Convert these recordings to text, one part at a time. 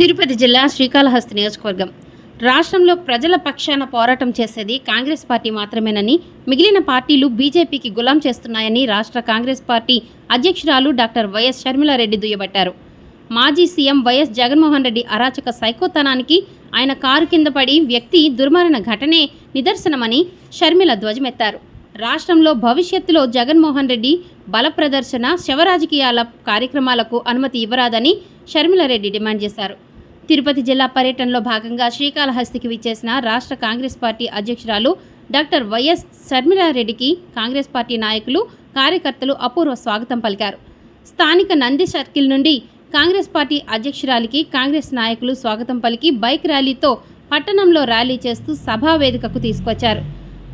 తిరుపతి జిల్లా శ్రీకాళహస్తి నియోజకవర్గం రాష్ట్రంలో ప్రజల పక్షాన పోరాటం చేసేది కాంగ్రెస్ పార్టీ మాత్రమేనని, మిగిలిన పార్టీలు బీజేపీకి గులాం చేస్తున్నాయని రాష్ట్ర కాంగ్రెస్ పార్టీ అధ్యక్షురాలు డాక్టర్ వైఎస్ షర్మిలారెడ్డి దుయ్యబట్టారు. మాజీ సీఎం వైఎస్ జగన్మోహన్ రెడ్డి అరాచక సైకోతనానికి ఆయన కారు కింద పడి వ్యక్తి దుర్మరణ ఘటనే నిదర్శనమని షర్మిల ధ్వజమెత్తారు. రాష్ట్రంలో భవిష్యత్తులో జగన్మోహన్ రెడ్డి బల ప్రదర్శన, శవరాజకీయాల కార్యక్రమాలకు అనుమతి ఇవ్వరాదని షర్మిలారెడ్డి డిమాండ్ చేశారు. తిరుపతి జిల్లా పర్యటనలో భాగంగా శ్రీకాళహస్తికి విచ్చేసిన రాష్ట్ర కాంగ్రెస్ పార్టీ అధ్యక్షురాలు డాక్టర్ వైఎస్ షర్మిలారెడ్డికి కాంగ్రెస్ పార్టీ నాయకులు, కార్యకర్తలు అపూర్వ స్వాగతం పలికారు. స్థానిక నంది సర్కిల్ నుండి కాంగ్రెస్ పార్టీ అధ్యక్షురాలికి కాంగ్రెస్ నాయకులు స్వాగతం పలికి బైక్ ర్యాలీతో పట్టణంలో ర్యాలీ చేస్తూ సభా వేదికకు తీసుకొచ్చారు.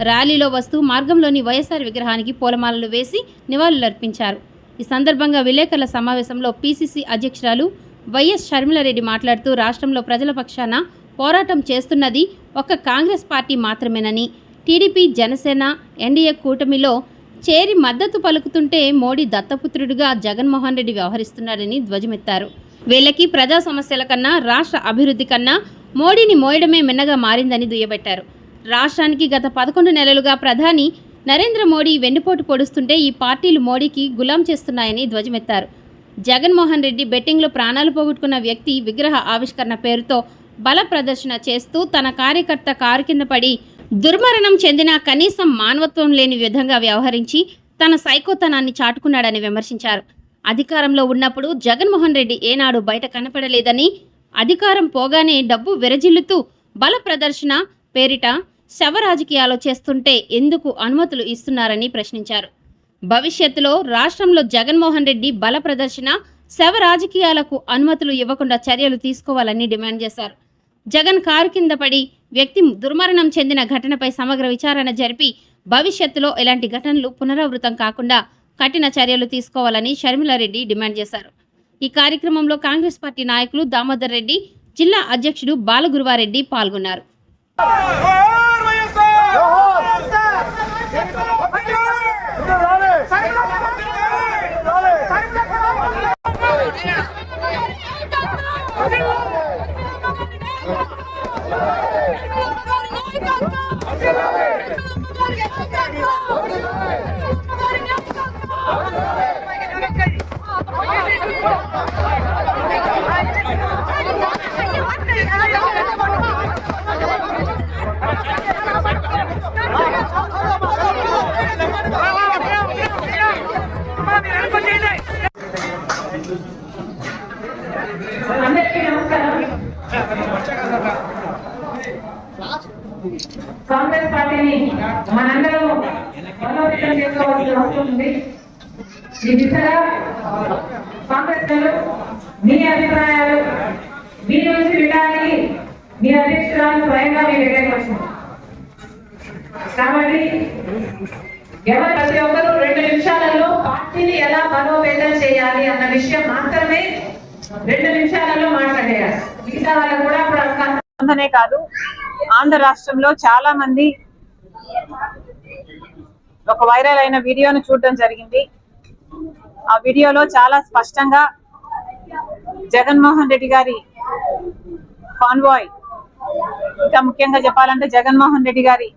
ర్యాలీలో వస్తూ మార్గంలోని వైఎస్ఆర్ విగ్రహానికి పూలమాలలు వేసి నివాళులర్పించారు. ఈ సందర్భంగా విలేకరుల సమావేశంలో పీసీసీ అధ్యక్షురాలు వైఎస్ షర్మిలారెడ్డి మాట్లాడుతూ రాష్ట్రంలో ప్రజల పక్షాన పోరాటం చేస్తున్నది ఒక్క కాంగ్రెస్ పార్టీ మాత్రమేనని, టీడీపీ, జనసేన, ఎన్డీఏ కూటమిలో చేరి మద్దతు పలుకుతుంటే మోడీ దత్తపుత్రుడిగా జగన్మోహన్ రెడ్డి వ్యవహరిస్తున్నారని ధ్వజమెత్తారు. వీళ్ళకి ప్రజా సమస్యల కన్నా రాష్ట్ర అభివృద్ధి కన్నా మోడీని మోయడమే మిన్నగా మారిందని దుయ్యబట్టారు. రాష్ట్రానికి గత 11 నెలలుగా ప్రధాని నరేంద్ర మోడీ వెన్నుపోటు పొడుస్తుంటే ఈ పార్టీలు మోడీకి గులాం చేస్తున్నాయని ధ్వజమెత్తారు. జగన్మోహన్ రెడ్డి బెట్టింగ్లో ప్రాణాలు పోగొట్టుకున్న వ్యక్తి విగ్రహ ఆవిష్కరణ పేరుతో బల ప్రదర్శన చేస్తూ తన కార్యకర్త కారు కింద పడి దుర్మరణం చెందిన కనీసం మానవత్వం లేని విధంగా వ్యవహరించి తన సైకోతనాన్ని చాటుకున్నాడని విమర్శించారు. అధికారంలో ఉన్నప్పుడు జగన్మోహన్ రెడ్డి ఏనాడు బయట కనపడలేదని, అధికారం పోగానే డబ్బు విరజిల్లుతూ బల ప్రదర్శన పేరిట శవ రాజకీయాలు చేస్తుంటే ఎందుకు అనుమతులు ఇస్తున్నారని ప్రశ్నించారు. భవిష్యత్తులో రాష్ట్రంలో జగన్మోహన్ రెడ్డి బల ప్రదర్శన, శవ రాజకీయాలకు అనుమతులు ఇవ్వకుండా చర్యలు తీసుకోవాలని డిమాండ్ చేశారు. జగన్ కారు కింద పడి వ్యక్తి దుర్మరణం చెందిన ఘటనపై సమగ్ర విచారణ జరిపి భవిష్యత్తులో ఇలాంటి ఘటనలు పునరావృతం కాకుండా కఠిన చర్యలు తీసుకోవాలని షర్మిలారెడ్డి డిమాండ్ చేశారు. ఈ కార్యక్రమంలో కాంగ్రెస్ పార్టీ నాయకులు దామోదర్ రెడ్డి, జిల్లా అధ్యక్షుడు బాలగురువారెడ్డి పాల్గొన్నారు. కాంగ్రెస్ పార్టీని మనందరం బలోపేతం చేసుకోవాల్సిన అవసరం ఉంది. ఈ దిశగా కాంగ్రెస్ మీ అభిప్రాయాలు మీ నుంచి వినడానికి మీ అధ్యక్షురాలు స్వయంగా మీ దగ్గరికి వచ్చింది కాబట్టి ప్రతి ఒక్కరూ 2 నిమిషాలలో పార్టీని ఎలా బలోపేతం చేయాలి అన్న విషయం మాత్రమే 2 నిమిషాలలో మాట్లాడేయాలి. మిగతా వాళ్ళకు కూడా ఇప్పుడు అవకాశం కాదు. ఆంధ్ర రాష్ట్రంలో చాలా మంది ఒక వైరల్ అయిన వీడియోను చూడడం జరిగింది. ఆ వీడియోలో చాలా స్పష్టంగా జగన్మోహన్ రెడ్డి గారి కాన్వాయ్, ఇంకా ముఖ్యంగా చెప్పాలంటే జగన్మోహన్ రెడ్డి గారి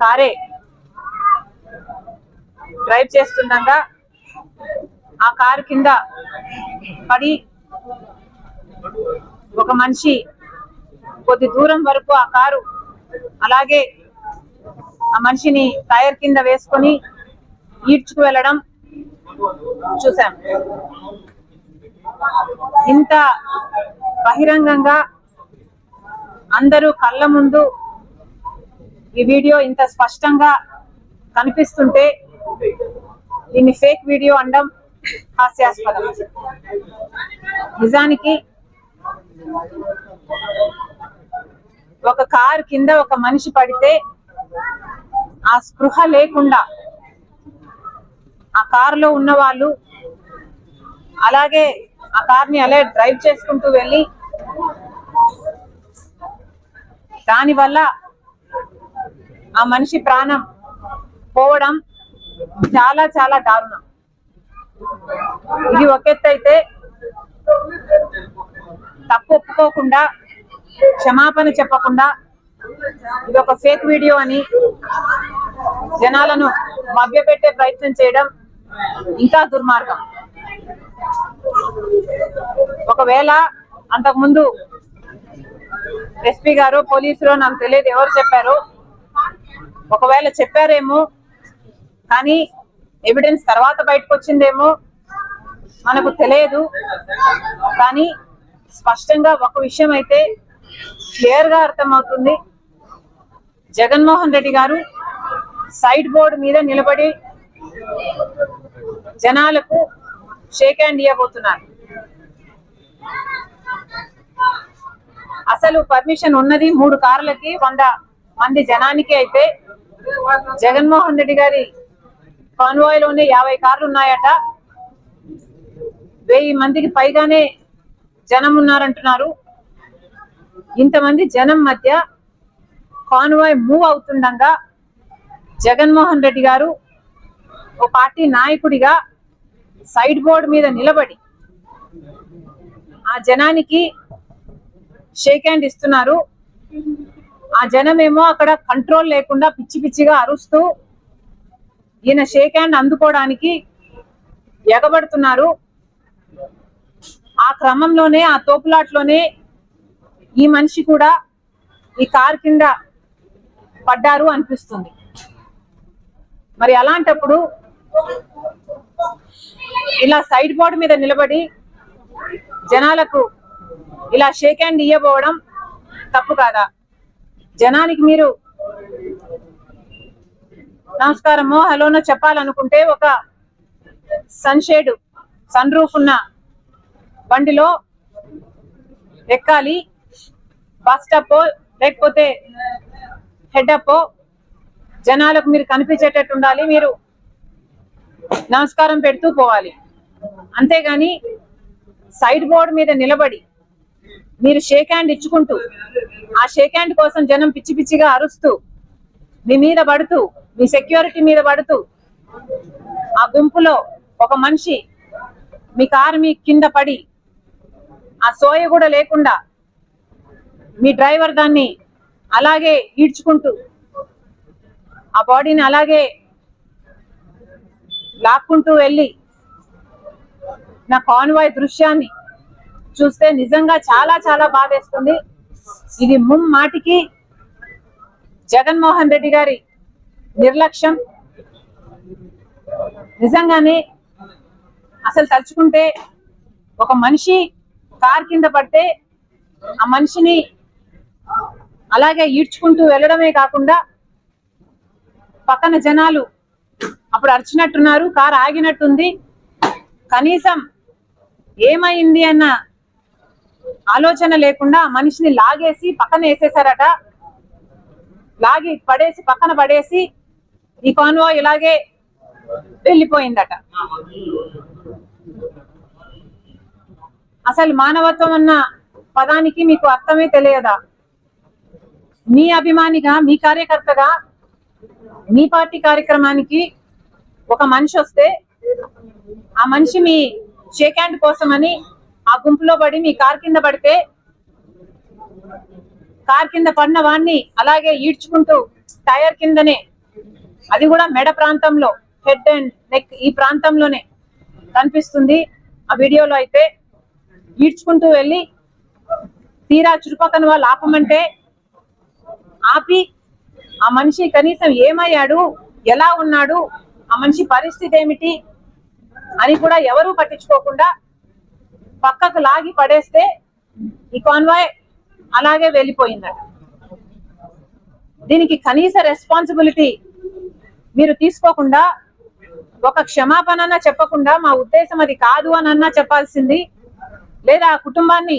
కారే డ్రైవ్ చేస్తుండగా ఆ కారు కింద పడి ఒక మనిషి కొద్ది దూరం వరకు ఆ కారు అలాగే ఆ మనిషిని టైర్ కింద వేసుకొని ఈడ్చుకు వెళ్ళడం చూసాం. ఇంత బహిరంగంగా అందరూ కళ్ళ ముందు ఈ వీడియో ఇంత స్పష్టంగా కనిపిస్తుంటే దీన్ని ఫేక్ వీడియో అనడం హాస్యాస్పదం. నిజానికి ఒక కారు కింద ఒక మనిషి పడితే ఆ స్పృహ లేకుండా ఆ కారులో ఉన్న వాళ్ళు అలాగే ఆ కార్ని అలా డ్రైవ్ చేసుకుంటూ వెళ్ళి దానివల్ల ఆ మనిషి ప్రాణం పోవడం చాలా చాలా దారుణం. ఇది ఒక ఎత్తు అయితే తప్పు ఒప్పుకోకుండా క్షమాపణ చెప్పకుండా ఇది ఒక ఫేక్ వీడియో అని జనాలను మభ్యపెట్టే ప్రయత్నం చేయడం ఇంకా దుర్మార్గం. ఒకవేళ అంతకుముందు ఎస్పీ గారు పోలీసులు నాకు తెలియదు ఎవరు చెప్పారు, ఒకవేళ చెప్పారేమో కానీ ఎవిడెన్స్ తర్వాత బయటకు వచ్చిందేమో మనకు తెలియదు. కానీ స్పష్టంగా ఒక విషయం అయితే క్లియర్ గా అర్థమవుతుంది, జగన్మోహన్ రెడ్డి గారు సైడ్ బోర్డు మీద నిలబడి జనాలకు షేక్ హ్యాండ్ ఇవ్వబోతున్నారు. అసలు పర్మిషన్ ఉన్నది 3 కార్లకి 100 మంది జనానికి అయితే జగన్మోహన్ రెడ్డి గారి కాన్వాయ్ లోనే 50 కార్లు ఉన్నాయట. 1000 మందికి పైగానే జనం ఉన్నారంటున్నారు. ఇంతమంది జనం మధ్య కాన్వాయ్ మూవ్ అవుతుండగా జగన్మోహన్ రెడ్డి గారు ఓ పార్టీ నాయకుడిగా సైడ్ బోర్డు మీద నిలబడి ఆ జనానికి షేక్ హ్యాండ్ ఇస్తున్నారు. ఆ జనమేమో అక్కడ కంట్రోల్ లేకుండా పిచ్చి పిచ్చిగా అరుస్తూ ఈయన షేక్ హ్యాండ్ అందుకోవడానికి ఎగబడుతున్నారు. ఆ క్రమంలోనే ఆ తోపులాట్లోనే ఈ మనిషి కూడా ఈ కార్ కింద పడ్డారు అనిపిస్తుంది. మరి అలాంటప్పుడు ఇలా సైడ్ బోర్డు మీద నిలబడి జనాలకు ఇలా షేక్ హ్యాండ్ ఇవ్వబోవడం తప్పు కాదా? జనానికి మీరు నమస్కారమో హలోనో చెప్పాలనుకుంటే ఒక సన్షేడ్ సన్ రూఫ్ ఉన్న బండిలో ఎక్కాలి, బస్ స్టాప్ లేకపోతే హెడ్ అప్ జనాలకు మీరు కనిపించేటట్టు ఉండాలి, మీరు నమస్కారం పెడుతూ పోవాలి. అంతేగాని సైడ్ బోర్డు మీద నిలబడి మీరు షేక్ హ్యాండ్ ఇచ్చుకుంటూ ఆ షేక్ హ్యాండ్ కోసం జనం పిచ్చి పిచ్చిగా అరుస్తూ మీ మీద పడుతూ మీ సెక్యూరిటీ మీద పడుతూ ఆ గుంపులో ఒక మనిషి మీ కారు మీ కింద పడి ఆ సోయ కూడా లేకుండా మీ డ్రైవర్ దాన్ని అలాగే ఈడ్చుకుంటూ ఆ బాడీని అలాగే లాక్కుంటూ వెళ్ళి నా కాన్వాయ్ దృశ్యాన్ని చూస్తే నిజంగా చాలా చాలా బాధేస్తుంది. ఇది ముమ్మాటికి జగన్మోహన్ రెడ్డి గారి నిర్లక్ష్యం. నిజంగానే అసలు తలుచుకుంటే ఒక మనిషి కార్ కింద పడితే ఆ మనిషిని అలాగే ఈడ్చుకుంటూ వెళ్ళడమే కాకుండా పక్కన జనాలు అప్పుడు అరిచినట్టున్నారు, కారు ఆగినట్టుంది, కనీసం ఏమైంది అన్న ఆలోచన లేకుండా మనిషిని లాగేసి పక్కన వేసేసారట. లాగి పడేసి పక్కన పడేసి ఈ కాన్వాయ్ ఇలాగే వెళ్ళిపోయిందట. అసలు మానవత్వం అన్న పదానికి మీకు అర్థమే తెలియదా? మీ అభిమానిగా మీ కార్యకర్తగా మీ పార్టీ కార్యక్రమానికి ఒక మనిషి వస్తే ఆ మనిషి మీ షేక్ హ్యాండ్ కోసమని ఆ గుంపులో పడి మీ కార్ కింద పడితే కార్ కింద పడిన వాడిని అలాగే ఈడ్చుకుంటూ టైర్ కిందనే, అది కూడా మెడ ప్రాంతంలో, హెడ్ అండ్ నెక్ ఈ ప్రాంతంలోనే కనిపిస్తుంది ఆ వీడియోలో అయితే, ఈడ్చుకుంటూ వెళ్ళి తీరా చుట్టుపక్కల వాళ్ళు ఆపమంటే ఆపి ఆ మనిషి కనీసం ఏమయ్యాడు, ఎలా ఉన్నాడు, ఆ మనిషి పరిస్థితి ఏమిటి అని కూడా ఎవరూ పట్టించుకోకుండా పక్కకు లాగి పడేస్తే ఈ కాన్వాయ్ అలాగే వెళ్ళిపోయిందట. దీనికి కనీస రెస్పాన్సిబిలిటీ మీరు తీసుకోకుండా ఒక క్షమాపణ చెప్పకుండా మా ఉద్దేశం అది కాదు అని అన్నా చెప్పాల్సింది, లేదా ఆ కుటుంబాన్ని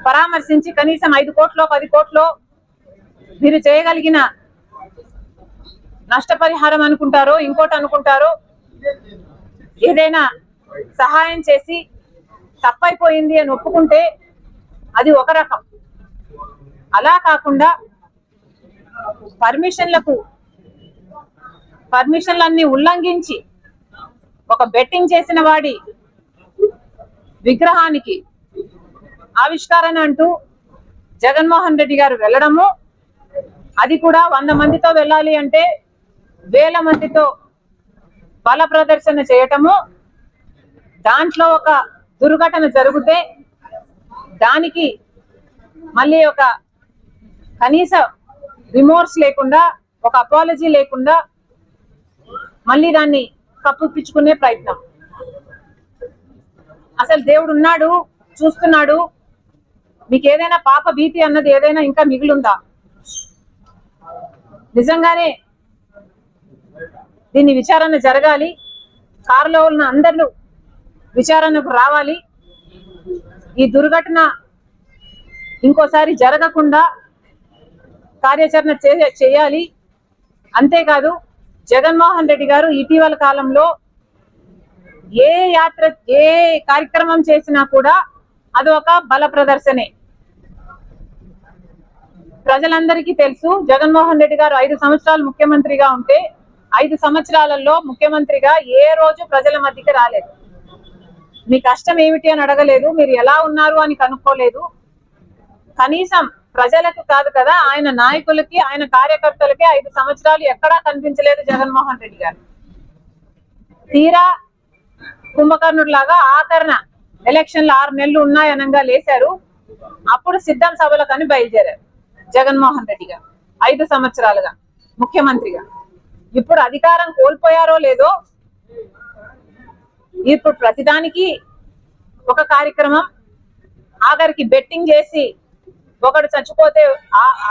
పరామర్శించి కనీసం 5 కోట్లో 10 కోట్లో మీరు చేయగలిగిన నష్టపరిహారం అనుకుంటారో ఇంకోటి అనుకుంటారో ఏదైనా సహాయం చేసి తప్పైపోయింది అని ఒప్పుకుంటే అది ఒక రకం. అలా కాకుండా పర్మిషన్లన్నీ ఉల్లంఘించి ఒక బెట్టింగ్ చేసిన వాడి విగ్రహానికి ఆవిష్కరణ అంటూ జగన్మోహన్ రెడ్డి గారు వెళ్ళడము, అది కూడా 100 మందితో వెళ్ళాలి అంటే వేల మందితో బల ప్రదర్శన చేయటము, దాంట్లో ఒక దుర్ఘటన జరిగితే దానికి మళ్ళీ ఒక కనీస రిమోర్స్ లేకుండా, ఒక అపాలజీ లేకుండా మళ్ళీ దాన్ని కప్పిపుచ్చుకునే ప్రయత్నం. అసలు దేవుడు ఉన్నాడు, చూస్తున్నాడు, మీకు ఏదైనా పాప భీతి అన్నది ఏదైనా ఇంకా మిగిలిందా? నిజంగానే దీన్ని విచారణ జరగాలి, కారులో ఉన్న అందరూ విచారణకు రావాలి. ఈ దుర్ఘటన ఇంకోసారి జరగకుండా కార్యాచరణ చేయాలి. అంతేకాదు జగన్మోహన్ రెడ్డి గారు ఇటీవల కాలంలో ఏ యాత్ర, ఏ కార్యక్రమం చేసినా కూడా అది ఒక బల ప్రదర్శనే. ప్రజలందరికీ తెలుసు, జగన్మోహన్ రెడ్డి గారు 5 సంవత్సరాలు ముఖ్యమంత్రిగా ఉంటే 5 సంవత్సరాలలో ముఖ్యమంత్రిగా ఏ రోజు ప్రజల మధ్యకి రాలేదు. మీ కష్టం ఏమిటి అని అడగలేదు, మీరు ఎలా ఉన్నారు అని కనుక్కోలేదు. కనీసం ప్రజలకు కాదు కదా, ఆయన నాయకులకి, ఆయన కార్యకర్తలకి 5 సంవత్సరాలు ఎక్కడా కనిపించలేదు జగన్మోహన్ రెడ్డి గారు. తీరా కుంభకర్ణుడు లాగా ఆఖరణ ఎలక్షన్లు 6 నెలలు ఉన్నాయనంగా లేశారు. అప్పుడు సిద్ధం సభలకని బయలుదేరారు జగన్మోహన్ రెడ్డి గారు 5 సంవత్సరాలుగా ముఖ్యమంత్రిగా. ఇప్పుడు అధికారం కోల్పోయారో లేదో, ఇప్పుడు ప్రతిదానికి ఒక కార్యక్రమం, ఆఖరికి బెట్టింగ్ చేసి ఒకడు చచ్చిపోతే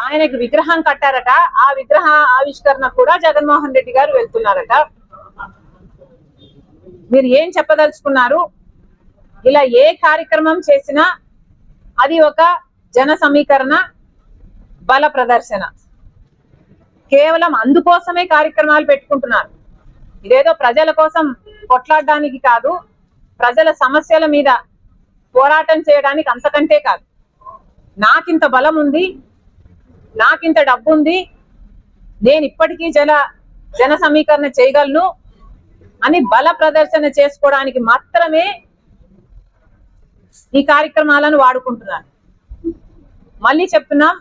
ఆయనకి విగ్రహం కట్టారట, ఆ విగ్రహ ఆవిష్కరణ కూడా జగన్మోహన్ రెడ్డి గారు వెళ్తున్నారట. మీరు ఏం చెప్పదలుచుకున్నారు? ఇలా ఏ కార్యక్రమం చేసినా అది ఒక జన సమీకరణ, బల ప్రదర్శన. కేవలం అందుకోసమే కార్యక్రమాలు పెట్టుకుంటున్నారు. ఇదేదో ప్రజల కోసం కొట్లాడడానికి కాదు, ప్రజల సమస్యల మీద పోరాటం చేయడానికి, అంతకంటే కాదు. నాకింత బలం ఉంది, నాకింత డబ్బు ఉంది, నేను ఇప్పటికీ జన సమీకరణ చేయగలను అని బల ప్రదర్శన చేసుకోవడానికి మాత్రమే ఈ కార్యక్రమాలను వాడుకుంటున్నారు. మళ్ళీ చెప్తున్నాం,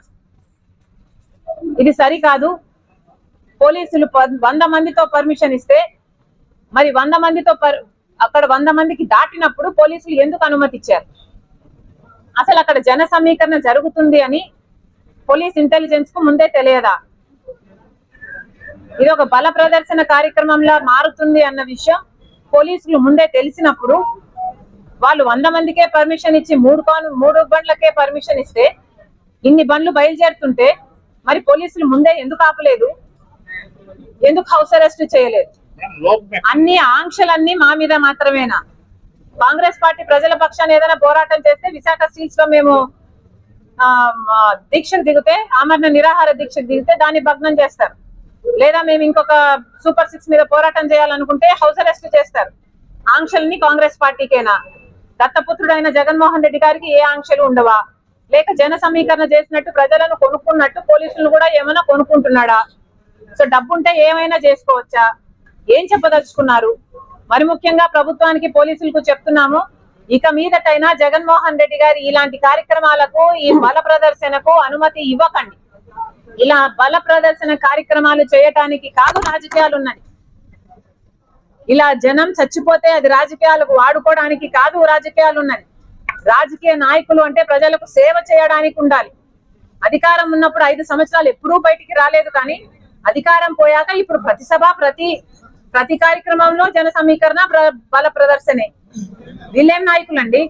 ఇది సరికాదు. పోలీసులు 100 మందితో పర్మిషన్ ఇస్తే మరి 100 మందితో అక్కడ 100 మందికి దాటినప్పుడు పోలీసులు ఎందుకు అనుమతి ఇచ్చారు? అసలు అక్కడ జన సమీకరణ జరుగుతుంది అని పోలీస్ ఇంటెలిజెన్స్ కు ముందే తెలియదా? ఇది ఒక బల ప్రదర్శన కార్యక్రమంలా మారుతుంది అన్న విషయం పోలీసులు ముందే తెలిసినప్పుడు వాళ్ళు 100 మందికే పర్మిషన్ ఇచ్చి 3 బండ్లకే పర్మిషన్ ఇస్తే ఇన్ని బండ్లు బయలుదేరుతుంటే మరి పోలీసులు ముందే ఎందుకు ఆపలేదు? ఎందుకు హౌస్ అరెస్ట్ చేయలేదు? అన్ని ఆంక్షలన్నీ మా మీద మాత్రమేనా? కాంగ్రెస్ పార్టీ ప్రజల పక్షాన్ని ఏదైనా పోరాటం చేస్తే విశాఖ స్టీల్స్ లో మేము దీక్షకు దిగితే, ఆమరణ నిరాహార దీక్షకు దిగితే దాన్ని భగ్నం చేస్తారు. లేదా మేము ఇంకొక సూపర్ 6 మీద పోరాటం చేయాలనుకుంటే హౌస్ అరెస్ట్ చేస్తారు. ఆంక్షల్ని కాంగ్రెస్ పార్టీకేనా? దత్తపుత్రుడైన జగన్మోహన్ రెడ్డి గారికి ఏ ఆంక్షలు ఉండవా? లేక జన సమీకరణ చేసినట్టు ప్రజలను కొనుక్కున్నట్టు పోలీసులు కూడా ఏమైనా కొనుక్కుంటున్నాడా? సో డబ్బుంటే ఏమైనా చేసుకోవచ్చా? ఏం చెప్పదలుచుకున్నారు? మరి ముఖ్యంగా ప్రభుత్వానికి, పోలీసులకు చెప్తున్నాము, ఇక మీదటైనా జగన్మోహన్ రెడ్డి గారి ఇలాంటి కార్యక్రమాలకు, ఈ బల ప్రదర్శనకు అనుమతి ఇవ్వకండి. ఇలా బల ప్రదర్శన కార్యక్రమాలు చేయటానికి కాదు రాజకీయాలు ఉన్నది. ఇలా జనం చచ్చిపోతే అది రాజకీయాలకు వాడుకోవడానికి కాదు రాజకీయాలు ఉన్నది. రాజకీయ నాయకులు అంటే ప్రజలకు సేవ చేయడానికి ఉండాలి. అధికారం ఉన్నప్పుడు 5 సంవత్సరాలు ఎప్పుడూ బయటికి రాలేదు, కానీ అధికారం పోయాక ఇప్పుడు ప్రతి సభ, ప్రతి కార్యక్రమంలో జన సమీకరణ, బల ప్రదర్శనే. వీళ్ళేం నాయకులండి?